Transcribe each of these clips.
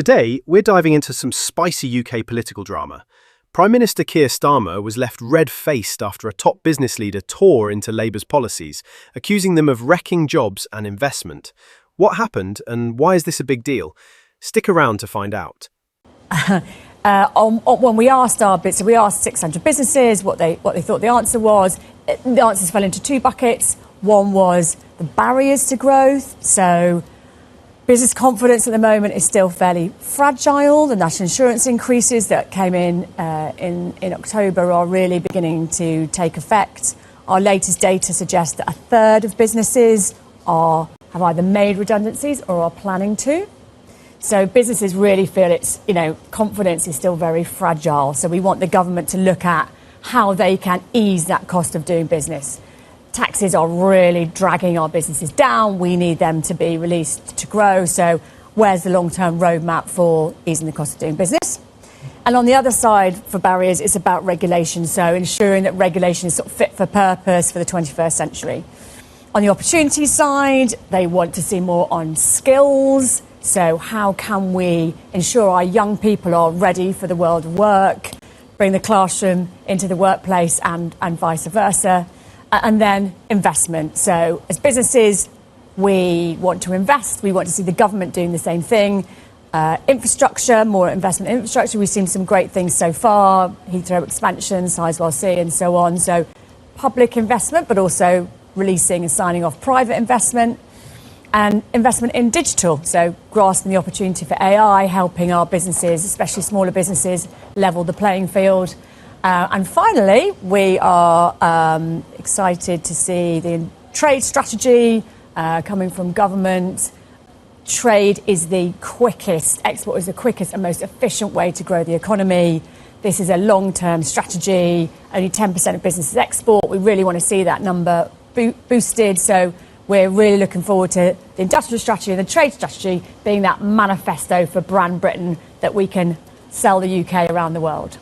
Today, we're diving into some spicy UK political drama. Prime Minister Keir Starmer was left red-faced after a top business leader tore into Labour's policies, accusing them of wrecking jobs and investment. What happened, and why is this a big deal? Stick around to find out. When we asked we asked 600 businesses what they thought the answer was. The answers fell into two buckets. One was the barriers to growth. So business confidence at the moment is still fairly fragile. The national insurance increases that came in October are really beginning to take effect. Our latest data suggests that a third of businesses have either made redundancies or are planning to. So businesses really feel confidence is still very fragile. So we want the government to look at how they can ease that cost of doing business. Taxes are really dragging our businesses down. We need them to be released to grow. So where's the long-term roadmap for easing the cost of doing business? And on the other side, for barriers, it's about regulation. So ensuring that regulation is sort of fit for purpose for the 21st century. On the opportunity side, they want to see more on skills. So how can we ensure our young people are ready for the world of work, bring the classroom into the workplace and vice versa? And then investment. So as businesses, we want to invest. We want to see the government doing the same thing. Infrastructure, more investment in infrastructure. We've seen some great things so far. Heathrow expansion, Sizewell C and so on. So public investment, but also releasing and signing off private investment. And investment in digital, so grasping the opportunity for AI, helping our businesses, especially smaller businesses, level the playing field. And finally, we are excited to see the trade strategy coming from government. Trade is the quickest, export is the quickest and most efficient way to grow the economy. This is a long-term strategy. Only 10% of businesses export. We really want to see that number boosted. So we're really looking forward to the industrial strategy and the trade strategy being that manifesto for brand Britain that we can sell the UK around the world.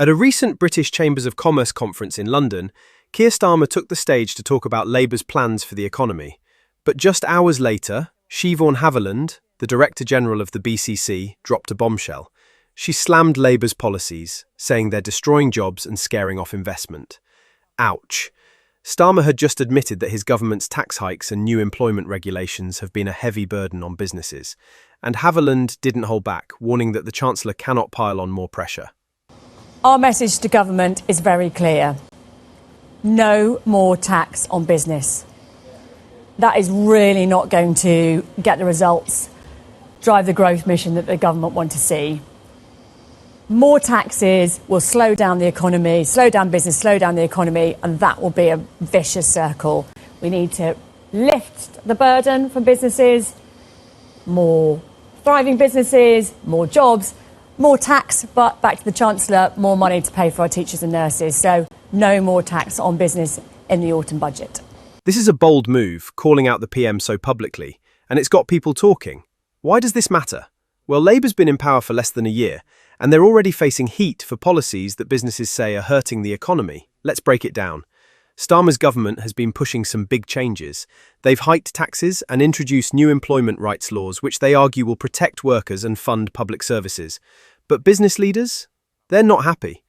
At a recent British Chambers of Commerce conference in London, Keir Starmer took the stage to talk about Labour's plans for the economy. But just hours later, Shevaun Haviland, the Director General of the BCC, dropped a bombshell. She slammed Labour's policies, saying they're destroying jobs and scaring off investment. Ouch. Starmer had just admitted that his government's tax hikes and new employment regulations have been a heavy burden on businesses. And Haviland didn't hold back, warning that the Chancellor cannot pile on more pressure. Our message to government is very clear. No more tax on business. That is really not going to get the results, drive the growth mission that the government want to see. More taxes will slow down the economy, slow down business, slow down the economy, and that will be a vicious circle. We need to lift the burden from businesses, more thriving businesses, more jobs, more tax, but back to the Chancellor, more money to pay for our teachers and nurses. So no more tax on business in the autumn budget. This is a bold move, calling out the PM so publicly, and it's got people talking. Why does this matter? Well, Labour's been in power for less than a year, and they're already facing heat for policies that businesses say are hurting the economy. Let's break it down. Starmer's government has been pushing some big changes. They've hiked taxes and introduced new employment rights laws, which they argue will protect workers and fund public services. But business leaders? They're not happy.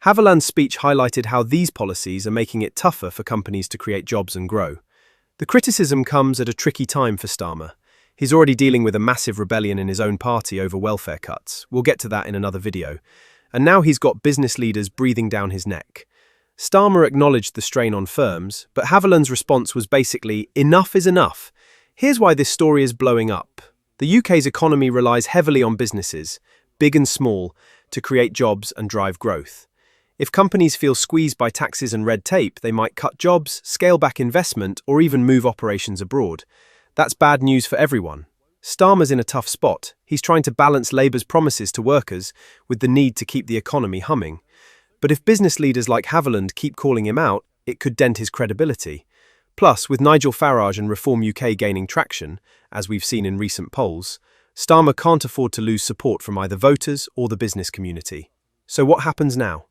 Haviland's speech highlighted how these policies are making it tougher for companies to create jobs and grow. The criticism comes at a tricky time for Starmer. He's already dealing with a massive rebellion in his own party over welfare cuts. We'll get to that in another video. And now he's got business leaders breathing down his neck. Starmer acknowledged the strain on firms, but Haviland's response was basically, enough is enough. Here's why this story is blowing up. The UK's economy relies heavily on businesses, big and small, to create jobs and drive growth. If companies feel squeezed by taxes and red tape, they might cut jobs, scale back investment, or even move operations abroad. That's bad news for everyone. Starmer's in a tough spot. He's trying to balance Labour's promises to workers with the need to keep the economy humming. But if business leaders like Haviland keep calling him out, it could dent his credibility. Plus, with Nigel Farage and Reform UK gaining traction, as we've seen in recent polls, Starmer can't afford to lose support from either voters or the business community. So what happens now?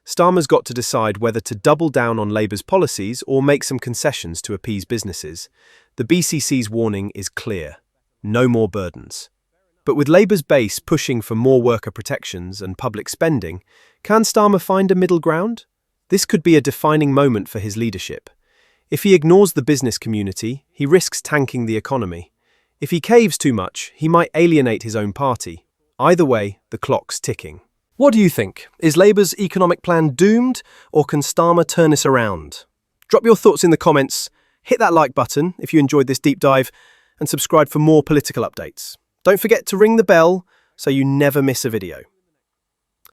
Starmer's got to decide whether to double down on Labour's policies or make some concessions to appease businesses. The BCC's warning is clear. No more burdens. But with Labour's base pushing for more worker protections and public spending, can Starmer find a middle ground? This could be a defining moment for his leadership. If he ignores the business community, he risks tanking the economy. If he caves too much, he might alienate his own party. Either way, the clock's ticking. What do you think? Is Labour's economic plan doomed, or can Starmer turn this around? Drop your thoughts in the comments, hit that like button if you enjoyed this deep dive, and subscribe for more political updates. Don't forget to ring the bell so you never miss a video.